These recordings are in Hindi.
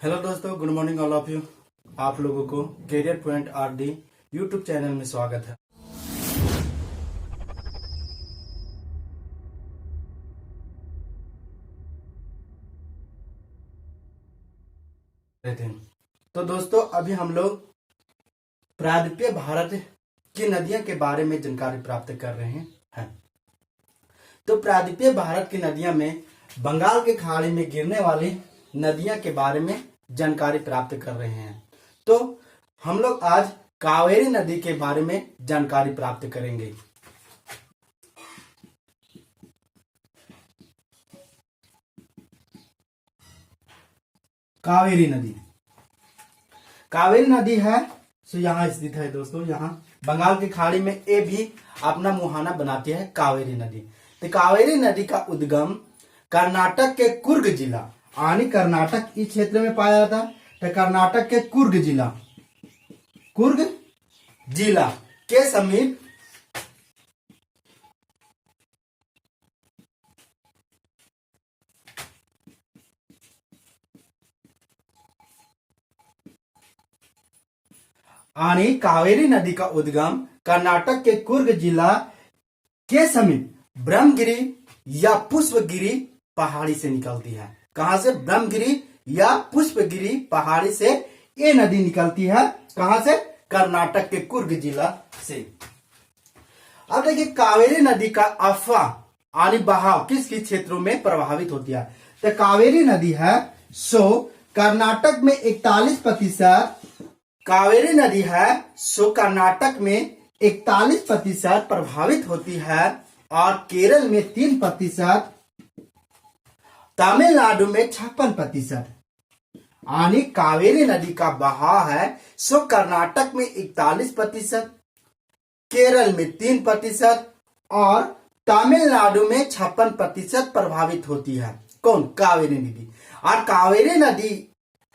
हेलो दोस्तों, good morning all of you. आप लोगों को career point RD YouTube channel में स्वागत है। तो दोस्तों, अभी हम लोग प्रायद्वीपीय भारत की नदियों के बारे में जानकारी प्राप्त कर रहे हैं। तो प्रायद्वीपीय भारत की नदियों में बंगाल की खाड़ी में गिरने वाली नदियों के बारे में जानकारी प्राप्त कर रहे हैं। तो हम लोग आज कावेरी नदी के बारे में जानकारी प्राप्त करेंगे। कावेरी नदी है सो यहाँ स्थित है दोस्तों। यहाँ बंगाल की खाड़ी में ये भी अपना मुहाना बनाती है कावेरी नदी। तो कावेरी नदी का उद्गम कर्नाटक के कुर्ग जिला यानी कर्नाटक इस क्षेत्र में पाया जाता है। तो कर्नाटक के कुर्ग जिला के समीप यानी कावेरी नदी का उद्गम कर्नाटक के कुर्ग जिला के समीप ब्रह्मगिरी या पुष्पगिरी पहाड़ी से निकलती है। कहां से? ब्रह्मगिरी या पुष्पगिरी पहाड़ी से ये नदी निकलती है। कहां से? कर्नाटक के कुर्ग जिला से। अब देखिए, कावेरी नदी का अफवाह यानी बहाव किस किस क्षेत्रों में प्रभावित होती है। तो कावेरी नदी है सो कर्नाटक में 41%, कावेरी नदी है सो कर्नाटक में 41% प्रभावित होती है और केरल में 3%, तमिलनाडु में 56%। यानी कावेरी नदी का बहाव है सो कर्नाटक में 41%, केरल में 3% और तमिलनाडु में 56% प्रभावित होती है। कौन? कावेरी नदी। और कावेरी नदी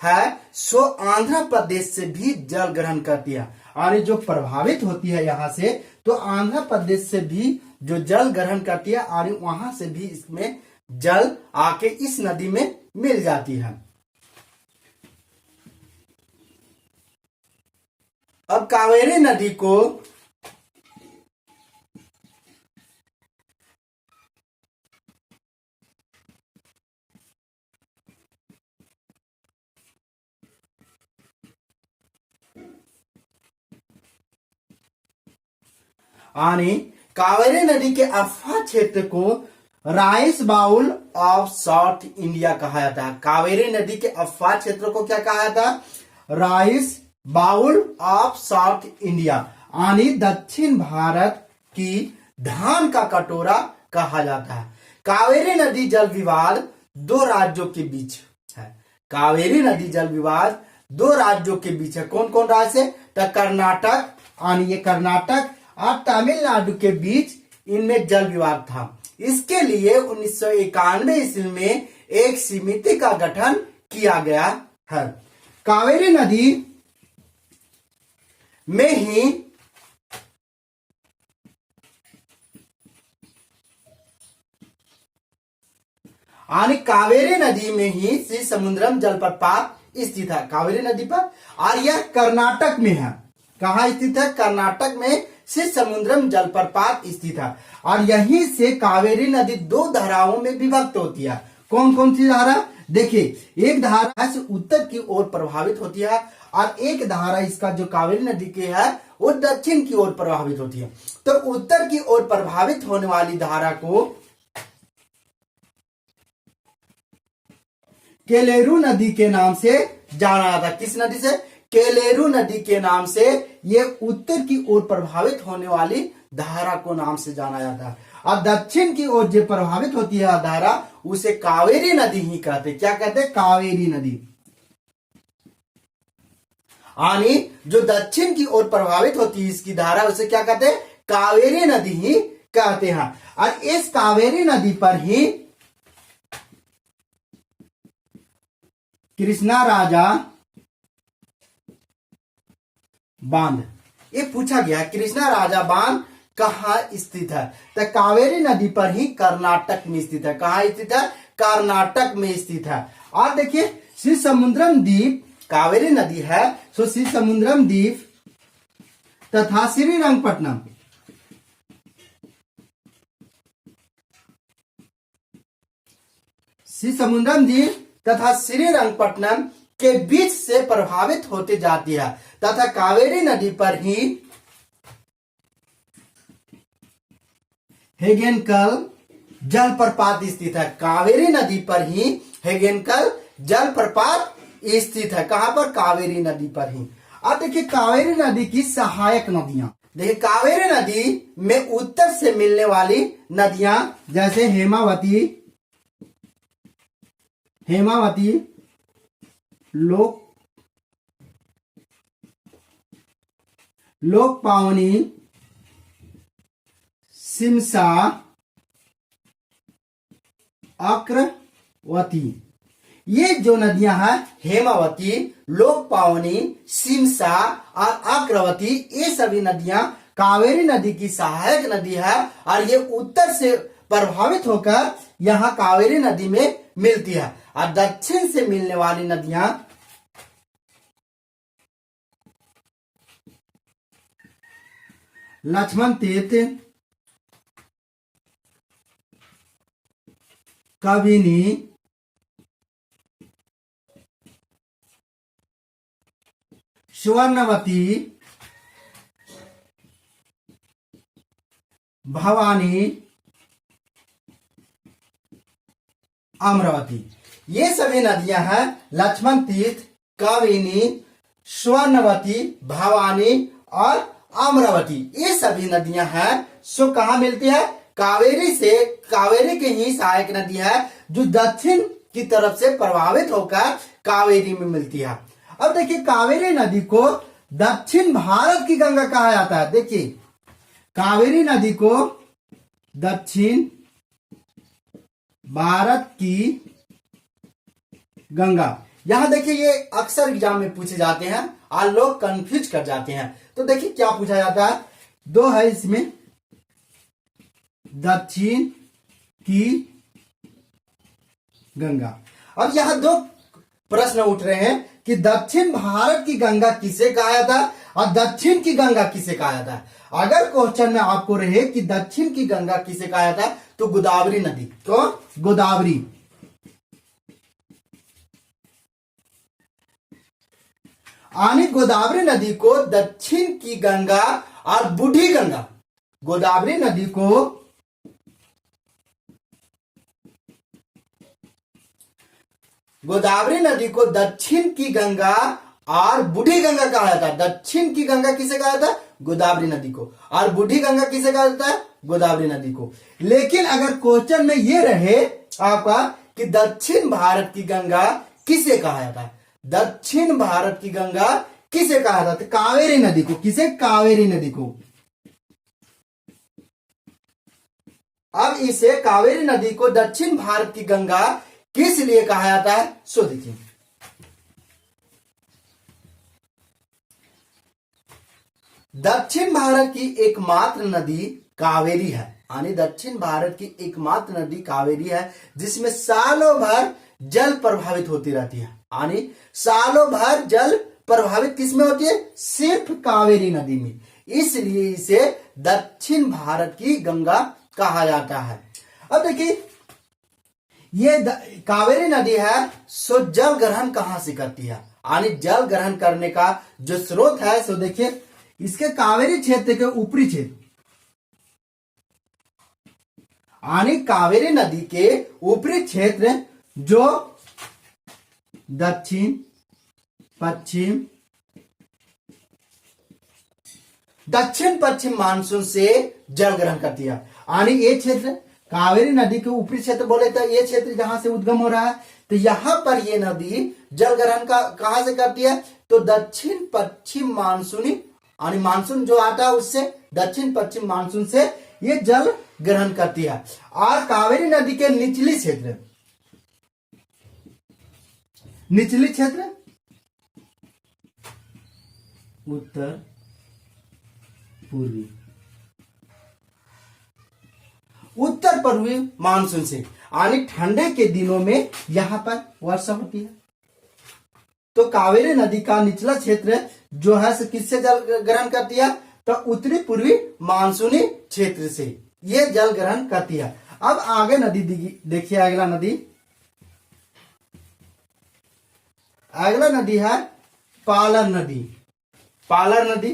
है सो आंध्र प्रदेश से भी जल ग्रहण करती है। और जो प्रभावित होती है यहाँ से, तो आंध्र प्रदेश से भी जो जल ग्रहण करती है और वहां से भी इसमें जल आके इस नदी में मिल जाती है। अब कावेरी नदी को यानी कावेरी नदी के अफवाह क्षेत्र को rice bowl of South India कहा जाता है। कावेरी नदी के अफवाह क्षेत्र को क्या कहा जाता है? Rice bowl of South India यानी दक्षिण भारत की धान का कटोरा कहा जाता है। कावेरी नदी जल विवाद दो राज्यों के बीच है। कावेरी नदी जल विवाद दो राज्यों के बीच है। कौन कौन राज्य? तो कर्नाटक, यानी ये कर्नाटक और तमिलनाडु के बीच इनमें जल विवाद था। इसके लिए 1991 ईस्वी में एक समिति का गठन किया गया है। कावेरी नदी में ही यानी कावेरी नदी में ही श्री समुद्रम जलप्रपात स्थित है। कावेरी नदी पर, और यह कर्नाटक में है। कहाँ स्थित है? कर्नाटक में श्री समुद्रम जलप्रपात स्थित है। और यहीं से कावेरी नदी दो धाराओं में विभक्त होती है। कौन कौन सी धारा? देखिए, एक धारा से उत्तर की ओर प्रभावित होती है और एक धारा इसका जो कावेरी नदी की है वो दक्षिण की ओर प्रभावित होती है। तो उत्तर की ओर प्रभावित होने वाली धारा को केलेरू नदी के नाम से जाना जाता है। किस नदी से? केलेरू नदी के नाम से ये उत्तर की ओर प्रभावित होने वाली धारा को नाम से जाना जाता है। और दक्षिण की ओर जो प्रभावित होती है धारा, उसे कावेरी नदी ही कहते। क्या कहते? कावेरी नदी। यानी जो दक्षिण की ओर प्रभावित होती है इसकी धारा, उसे क्या कहते हैं? कावेरी नदी ही कहते हैं। और इस कावेरी नदी पर ही कृष्णा राजा बांध, ये पूछा गया कृष्णा राजा बांध कहाँ स्थित है? तो कावेरी नदी पर ही कर्नाटक में स्थित है। कहाँ स्थित है? कर्नाटक में स्थित है। और देखिए, श्री समुद्रम द्वीप कावेरी नदी है, सो श्री समुद्रम द्वीप तथा श्रीरंगपट्टनम श्री समुद्रम द्वीप तथा श्रीरंगपट्टनम के बीच से प्रभावित होते जाती है तथा कावेरी नदी पर ही हेगेनकल जलप्रपात स्थित है। कावेरी नदी पर ही हेगेनकल जलप्रपात स्थित है। कहां पर? कावेरी नदी पर ही। अब देखिए कावेरी नदी की सहायक नदियां, देखिए कावेरी नदी में उत्तर से मिलने वाली नदियां जैसे हेमावती लोकपावनी, सिमसा, अक्रवती, ये जो नदियां हैं हेमावती, लोकपावनी, सिमसा और अक्रवती, ये सभी नदियां कावेरी नदी की सहायक नदी है और ये उत्तर से प्रभावित होकर यहां कावेरी नदी में मिलती है। और दक्षिण से मिलने वाली नदियां लक्ष्मण तीर्थ, कबिनी, स्वर्णवती, भवानी, अमरावती, ये सभी नदियां हैं लक्ष्मण तीर्थ, कावेरी, स्वर्णवती, भवानी और अमरावती, ये सभी नदियां हैं। सो कहां मिलती है? कावेरी से, कावेरी की ही सहायक नदी है जो दक्षिण की तरफ से प्रभावित होकर कावेरी में मिलती है। अब देखिए कावेरी नदी को दक्षिण भारत की गंगा कहा जाता है। देखिए कावेरी नदी को दक्षिण भारत की गंगा, यहां देखिए ये अक्सर एग्जाम में पूछे जाते हैं और लोग कंफ्यूज कर जाते हैं। तो देखिए क्या पूछा जाता है, दो है इसमें, दक्षिण की गंगा। अब यहां दो प्रश्न उठ रहे हैं कि दक्षिण भारत की गंगा किसे कहा जाता है और दक्षिण की गंगा किसे कहा जाता है। अगर क्वेश्चन में आपको रहे कि दक्षिण की गंगा किसे कहा जाता है तो गोदावरी नदी, तो गोदावरी, यानी गोदावरी नदी को दक्षिण की गंगा और बूढ़ी गंगा, गोदावरी नदी को दक्षिण की गंगा और बूढ़ी गंगा कहा जाता है। दक्षिण की गंगा किसे कहा जाता है? गोदावरी नदी को। और बूढ़ी गंगा किसे कहा जाता है? गोदावरी नदी को। लेकिन अगर क्वेश्चन में ये रहे आपका कि दक्षिण भारत की गंगा किसे कहा जाता है, दक्षिण भारत की गंगा किसे कहा जाता है? कावेरी नदी को। किसे? कावेरी नदी को। अब इसे कावेरी नदी को दक्षिण भारत की गंगा किस लिए कहा जाता है, सो देखिए। दक्षिण भारत की एकमात्र नदी कावेरी है, यानी दक्षिण भारत की एकमात्र नदी कावेरी है जिसमें सालों भर जल प्रभावित होती रहती है। यानी सालों भर जल प्रभावित किसमें होती है? सिर्फ कावेरी नदी में। इसलिए इसे दक्षिण भारत की गंगा कहा जाता है। अब देखिए ये कावेरी नदी है, सो जल ग्रहण कहां से करती है, यानी जल ग्रहण करने का जो स्रोत है, सो देखिए इसके कावेरी क्षेत्र के ऊपरी क्षेत्र, यानी कावेरी नदी के ऊपरी क्षेत्र जो दक्षिण पश्चिम मानसून से जल ग्रहण करती है। यानी ये क्षेत्र कावेरी नदी के ऊपरी क्षेत्र बोले तो ये क्षेत्र जहां से उद्गम हो रहा है, तो यहां पर ये नदी जल ग्रहण का कहां से करती है, तो दक्षिण पश्चिम मानसूनी, यानी मानसून जो आता है उससे दक्षिण पश्चिम मानसून से ये जल ग्रहण करती है। और कावेरी नदी के निचली क्षेत्र उत्तर पूर्वी मानसून से, यानी ठंडे के दिनों में यहां पर वर्षा होती है। तो कावेरी नदी का निचला क्षेत्र जो है किससे जल ग्रहण करती है? तो उत्तरी पूर्वी मानसूनी क्षेत्र से ये जल ग्रहण करती है। अब आगे नदी देखिए, अगला नदी है पालर नदी। पालर नदी,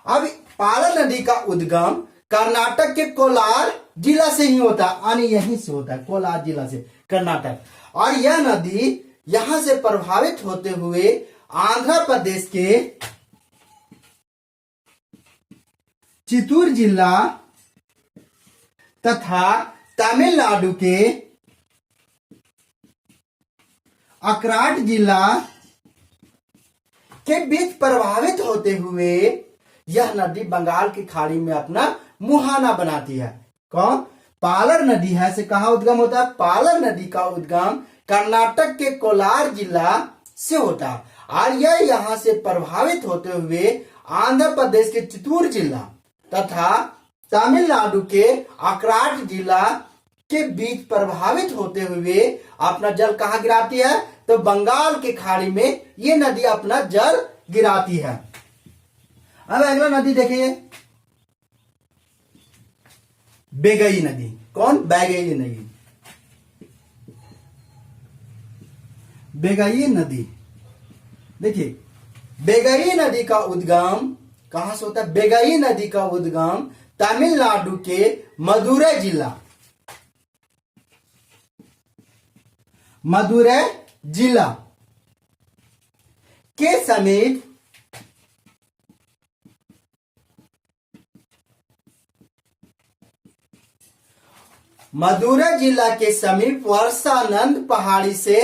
अब पालर नदी का उद्गम कर्नाटक के कोलार जिला से ही होता है, यानी यहीं से होता है, कोलार जिला से, कर्नाटक। और यह नदी यहां से प्रभावित होते हुए आंध्र प्रदेश के चित्तूर जिला तथा तमिलनाडु के अकराट जिला के बीच प्रभावित होते हुए यह नदी बंगाल की खाड़ी में अपना मुहाना बनाती है। कौन? पालर नदी है से कहा उद्गम होता है? पालर नदी का उद्गम कर्नाटक के कोलार जिला से होता है और यह यहां से प्रभावित होते हुए आंध्र प्रदेश के चित्तूर जिला तथा तमिलनाडु के अकराट जिला के बीच प्रभावित होते हुए अपना जल कहां गिराती है? तो बंगाल की खाड़ी में ये नदी अपना जल गिराती है। अब अगला नदी देखिए, बेगई नदी। कौन? बेगई नदी। बेगई नदी देखिए, बेगई नदी का उद्गम कहां से होता है? बेगई नदी का उद्गम तमिलनाडु के मदुरै जिला के समीप मदुरै जिला के समीप वर्षानंद पहाड़ी से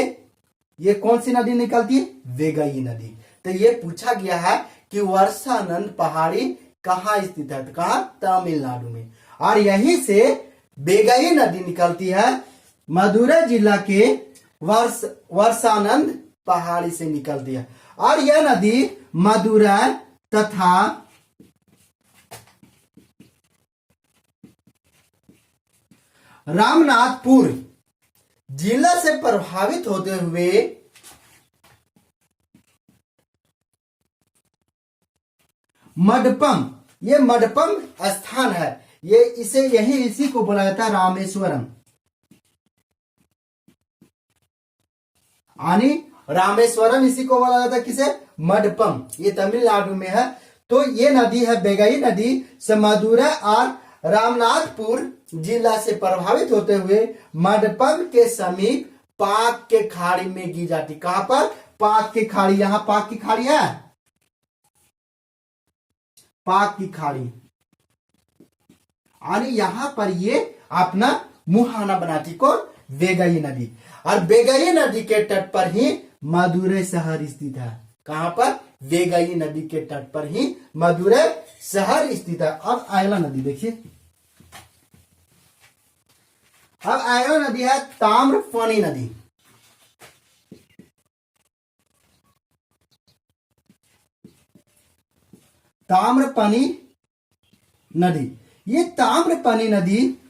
ये कौन सी नदी निकलती है? बेगई नदी। तो ये पूछा गया है कि वर्षानंद पहाड़ी कहां स्थित है? तो कहां? तमिलनाडु में। और यहीं से बेगई नदी निकलती है, मदुरै जिला के वर्षानंद पहाड़ी से निकलती है। और यह नदी मदुरै तथा रामनाथपुर जिला से प्रभावित होते हुए मडपम, ये मडपम स्थान है, ये इसी को बोला जाता है रामेश्वरम। यानी रामेश्वरम इसी को बोला जाता है किसे? मडपम। ये तमिलनाडु में है। तो ये नदी है बेगई नदी से मदुरै और रामनाथपुर जिला से प्रभावित होते हुए मडपम के समीप पाक के खाड़ी में गिर जाती। कहां पर? पाक की खाड़ी। यहां पाक की खाड़ी है, पाक की खाड़ी, और यहां पर ये अपना मुहाना बनाती। कौन? बेगई नदी। और बेगई नदी के तट पर ही मदुरै शहर स्थित है। कहां पर? बेगई नदी के तट पर ही मदुरै शहर स्थित है। अब अगला नदी देखिए, अब अगला नदी है ताम्रफणी नदी। ताम्रफणी नदी, ये ताम्रफणी नदी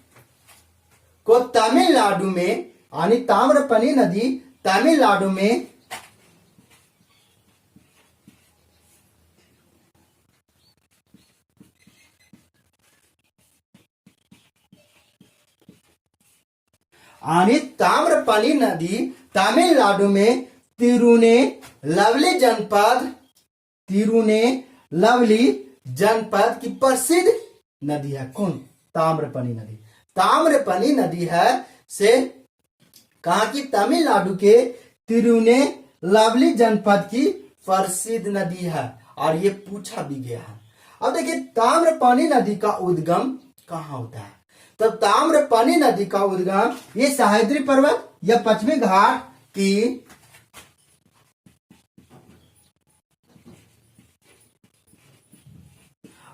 को तमिलनाडु में, यानी ताम्रफणी नदी तमिलनाडु में यानी ताम्रफणी नदी तमिलनाडु में तिरुनेलवेली जनपद की प्रसिद्ध नदी है। कौन? ताम्रफणी नदी। ताम्रफणी नदी है से कहा कि तमिलनाडु के तिरुनेलवेली जनपद की प्रसिद्ध नदी है और ये पूछा भी गया है। अब देखिए ताम्रफणी नदी का उद्गम कहां होता है? तो ताम्रफणी नदी का उद्गम ये सह्याद्री पर्वत या पश्चिमी घाट की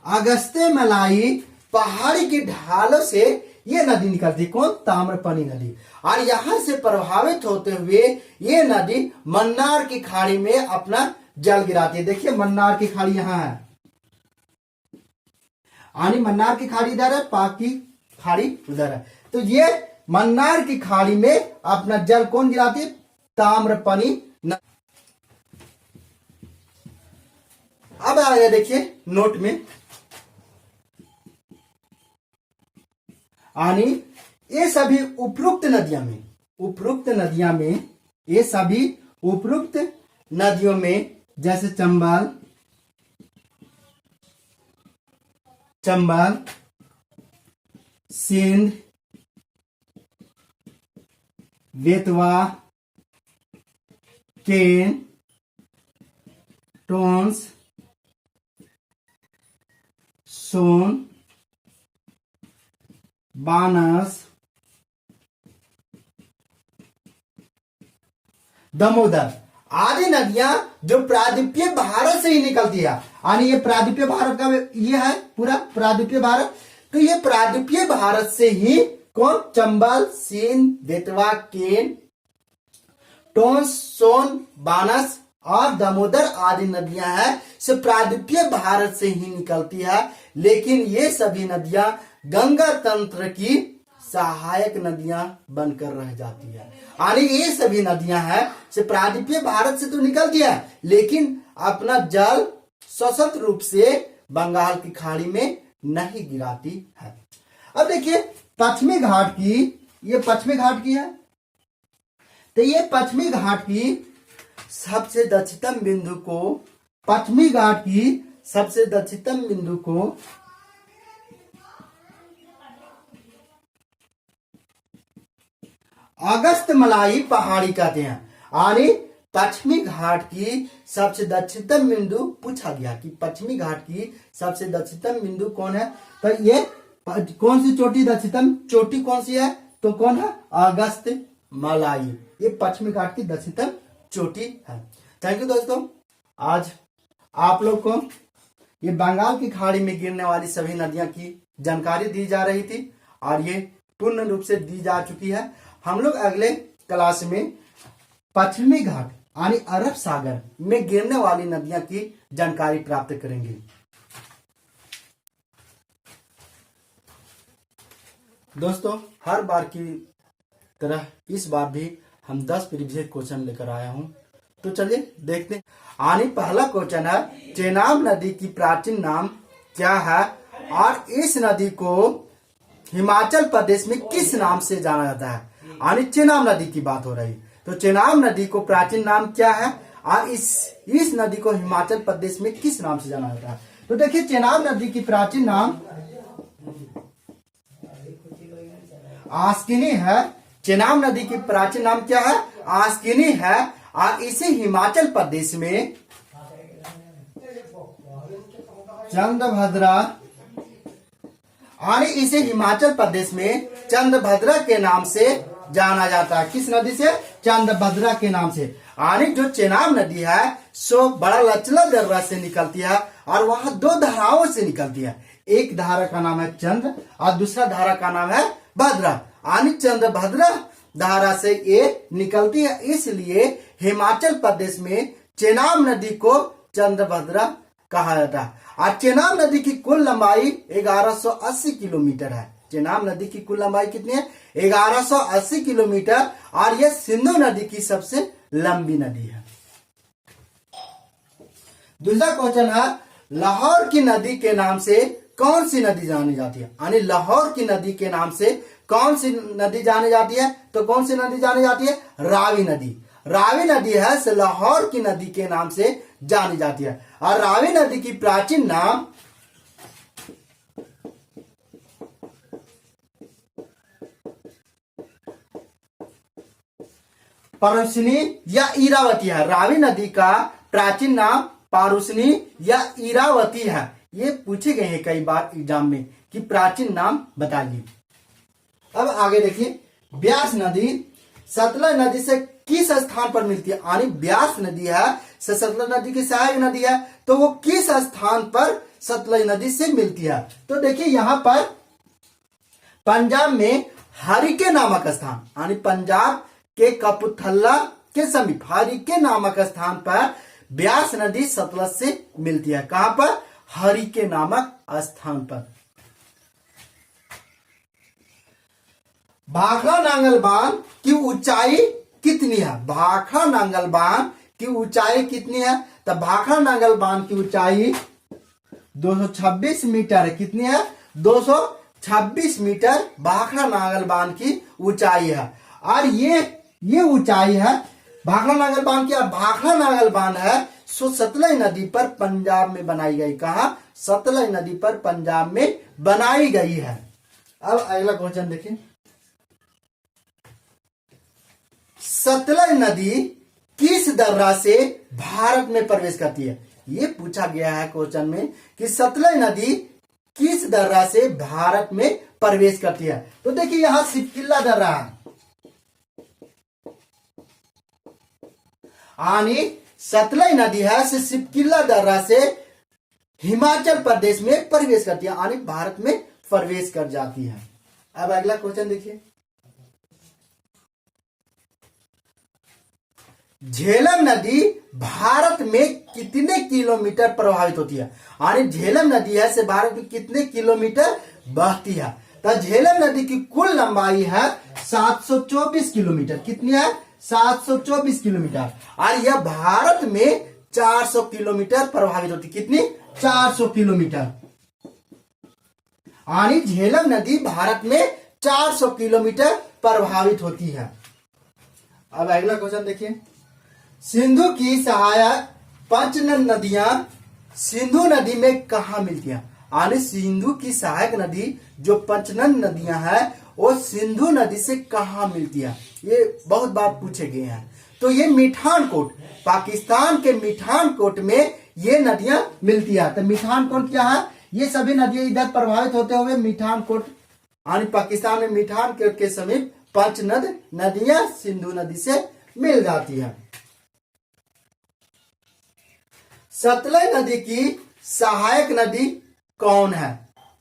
अगस्त्यमलाई पहाड़ी की ढालों से ये नदी निकलती। कौन? ताम्रफणी नदी। और यहां से प्रभावित होते हुए ये नदी मन्नार की खाड़ी में अपना जल गिराती है। देखिए मन्नार की खाड़ी यहां है, यानी मन्नार की खाड़ी इधर है, पाक की खाड़ी उधर है। तो ये मन्नार की खाड़ी में अपना जल कौन गिराती है? ताम्रपनी। अब आगे देखिए नोट में, यानी ये सभी उपरोक्त नदियां में ये सभी उपरोक्त नदियों में जैसे चंबल, सिंध, बेतवा, केन, टोंस, सोन, बानस, दामोदर आदि नदियां जो प्रायद्वीपीय भारत से ही निकलती है। यानी ये प्रायद्वीपीय भारत का ये है पूरा प्रायद्वीपीय भारत। तो ये प्रायद्वीपीय भारत से ही कौन? चंबल, सिंध, बेतवा, केन, टोंस, सोन, बानस और दामोदर आदि नदियां हैं से प्रायद्वीपीय भारत से ही निकलती है। लेकिन ये सभी नदियां गंगा तंत्र की सहायक नदियां बनकर रह जाती है। यानी ये सभी नदियां हैं से प्रायद्वीपीय भारत से तो निकलती है, लेकिन अपना जल सशक्त रूप से बंगाल की खाड़ी में नहीं गिराती है। अब देखिए पश्चिमी घाट की, ये पश्चिमी घाट की है, तो ये पश्चिमी घाट की सबसे दक्षिणतम बिंदु को, पश्चिमी घाट की सबसे दक्षिणतम बिंदु को अगस्त मलाई पहाड़ी कहते हैं। यानी पश्चिमी घाट की सबसे दक्षिणतम बिंदु पूछा गया कि पश्चिमी घाट की सबसे दक्षिणतम बिंदु कौन है? तो ये कौन सी चोटी दक्षिणतम चोटी कौन सी है? तो कौन है? अगस्त मलाई। ये पश्चिमी घाट की दक्षिणतम चोटी है। थैंक यू दोस्तों, आज आप लोग को ये बंगाल की खाड़ी में गिरने वाली सभी नदियां की जानकारी दी जा रही थी और ये पूर्ण रूप से दी जा चुकी है। हम लोग अगले क्लास में पश्चिमी घाट यानी अरब सागर में गिरने वाली नदियां की जानकारी प्राप्त करेंगे। दोस्तों हर बार की तरह इस बार भी हम 10 प्रीवियस क्वेश्चन लेकर आया हूं, तो चलिए देखते हैं। यानी पहला क्वेश्चन है चेनाब नदी की प्राचीन नाम क्या है और इस नदी को हिमाचल प्रदेश में किस नाम से जाना जाता है? यानी चेनाब नदी की बात हो रही, तो चेनाब नदी को प्राचीन नाम क्या है और इस नदी को हिमाचल प्रदेश में किस नाम से जाना जाता है? तो देखिए चेनाब नदी की प्राचीन नाम आस्किनी है। चेनाब नदी की प्राचीन नाम क्या है? आस्किनी है और इसे हिमाचल प्रदेश में चंद्रभद्रा, यानी इसे हिमाचल प्रदेश में चंद्रभद्रा के नाम से जाना जाता है। किस नदी से? चंद्रभद्रा के नाम से। यानी जो चेनाब नदी है सो बड़ा लचला दर्रा से निकलती है और वहां 2 धाराओं से निकलती है। एक धारा का नाम है चंद्र और दूसरा धारा का नाम है भद्रा। यानी चंद्रभद्रा धारा से ये निकलती है, इसलिए हिमाचल प्रदेश में चेनाब नदी को चंद्रभद्रा कहा जाता है। और चेनाब नदी की कुल लंबाई 1180 किलोमीटर है। चेनाब नदी की कुल लंबाई कितनी है? 1180 किलोमीटर और यह सिंधु नदी की सबसे लंबी नदी है। दूसरा क्वेश्चन है लाहौर की नदी के नाम से कौन सी नदी जानी जाती है? यानी लाहौर की नदी के नाम से कौन सी नदी जानी जाती है? तो कौन सी नदी जानी जाती है? रावी नदी। रावी नदी है से लाहौर की नदी के नाम से जानी जाती है। और रावी नदी की प्राचीन नाम पारुसनी या इरावती है। रावी नदी का प्राचीन नाम पारुसनी या इरावती है। ये पूछे गए हैं कई बार एग्जाम में कि प्राचीन नाम बताइए। अब आगे देखिए ब्यास नदी सतलज नदी से किस स्थान पर मिलती है? यानी ब्यास नदी है से सतलज नदी की सहायक नदी है, तो वो किस स्थान पर सतलज नदी से मिलती है? तो देखिए यहां पर पंजाब में हरिके नामक स्थान, यानी पंजाब के कपूरथला के समीप हरिके नामक स्थान पर ब्यास नदी सतलज से मिलती है। कहां पर? हरिके नामक स्थान पर। भाखड़ा नांगल बांध की ऊंचाई कितनी है? भाखड़ा नांगल बांध की ऊंचाई कितनी है? तो भाखड़ा नांगल बांध की ऊंचाई 226 मीटर है। कितनी है? 226 मीटर भाखड़ा नांगल बांध की ऊंचाई है। और ये ऊंचाई है भाखड़ा नांगल बांध की। भाखड़ा नांगल बांध है सो सतलज नदी पर पंजाब में बनाई गई। कहा? सतलज नदी पर पंजाब में बनाई गई है। अब अगला क्वेश्चन देखिए, सतलज नदी किस दर्रा से भारत में प्रवेश करती है? ये पूछा गया है क्वेश्चन में कि सतलज नदी किस दर्रा से भारत में प्रवेश करती है। तो देखिए यहां सिपकिल्ला दर्रा है, यानी सतलज नदी है से सिपकिल्ला दर्रा से हिमाचल प्रदेश में प्रवेश करती है, यानी भारत में प्रवेश कर जाती है। अब अगला क्वेश्चन देखिए, झेलम नदी भारत में कितने किलोमीटर प्रभावित होती है? यानी झेलम नदी है से भारत में कितने किलोमीटर बहती है? तो झेलम नदी की कुल लंबाई है 724 किलोमीटर। कितनी है? 724 किलोमीटर। और यह भारत में 400 किलोमीटर प्रभावित होती है। कितनी? 400 किलोमीटर। यानी झेलम नदी भारत में 400 किलोमीटर प्रभावित होती है। अब अगला क्वेश्चन देखिए, सिंधु की सहायक पंचनद नदियां सिंधु नदी में कहा मिलती हैं? यानी सिंधु की सहायक नदी जो पंचनद नदियां हैं वो सिंधु नदी से कहा मिलती है? ये बहुत बार पूछे गए हैं। तो ये मिठानकोट, पाकिस्तान के मिठानकोट में ये नदियां मिलती है। तो मिठानकोट क्या है? ये सभी नदियां इधर प्रभावित होते हुए मिठानकोट यानी पाकिस्तान में मिठानकोट के समीप पंचनद नदियां सिंधु नदी से मिल जाती है। सतलज नदी की सहायक नदी कौन है?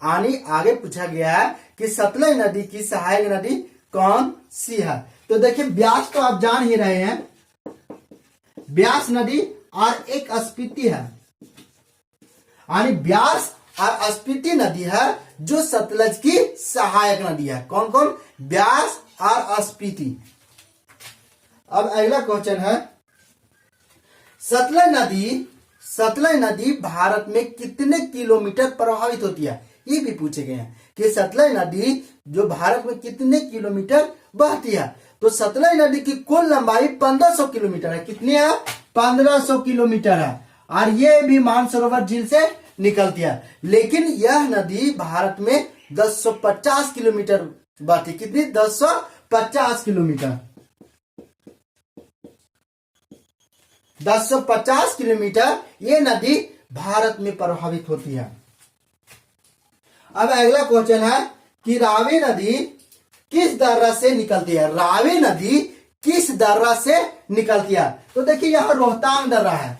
यानी आगे पूछा गया है कि सतलज नदी की सहायक नदी कौन सी है? तो देखिए ब्यास तो आप जान ही रहे हैं, ब्यास नदी और एक स्पीति है। यानी ब्यास और स्पीति नदी है जो सतलज की सहायक नदी है। कौन कौन? ब्यास और स्पीति। अब अगला क्वेश्चन है, सतलज नदी भारत में कितने किलोमीटर प्रभावित होती है? ये भी पूछे गए हैं कि सतलज नदी जो भारत में कितने किलोमीटर बहती है। तो सतलज नदी की कुल लंबाई 1500 किलोमीटर है। कितनी है? 1500 किलोमीटर है। और ये भी मानसरोवर झील से निकलती है। लेकिन यह नदी भारत में 1050 किलोमीटर बहती। कितनी? 1050 किलोमीटर। 1050 किलोमीटर ये नदी भारत में प्रभावित होती है। अब अगला क्वेश्चन है कि रावी नदी किस दर्रा से निकलती है? रावी नदी किस दर्रा से निकलती है? तो देखिए यहां रोहतांग दर्रा है।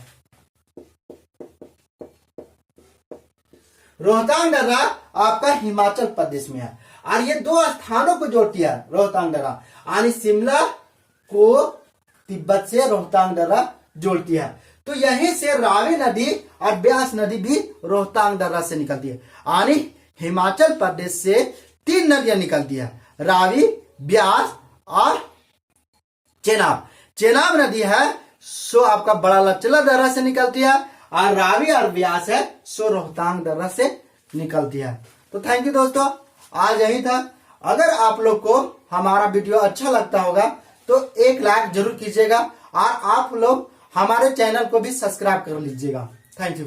रोहतांग दर्रा आपका हिमाचल प्रदेश में है और ये दो स्थानों को जोड़ती है रोहतांग दर्रा। यानी शिमला को तिब्बत से रोहतांग दर्रा जोड़ती है। तो यहीं से रावी नदी और ब्यास नदी भी रोहतांग दर्रा से निकलती है। यानी हिमाचल प्रदेश से 3 नदियां निकलती है, रावी, ब्यास और चेनाब। चेनाब नदी है सो आपका बड़ा लचला दर्रा से निकलती है और रावी और ब्यास है सो रोहतांग दर्रा से निकलती है। तो थैंक यू दोस्तों, आज यही था। अगर आप लोग को हमारा वीडियो अच्छा लगता होगा तो एक लाइक जरूर कीजिएगा और आप लोग हमारे चैनल को भी सब्सक्राइब कर लीजिएगा। Thank you.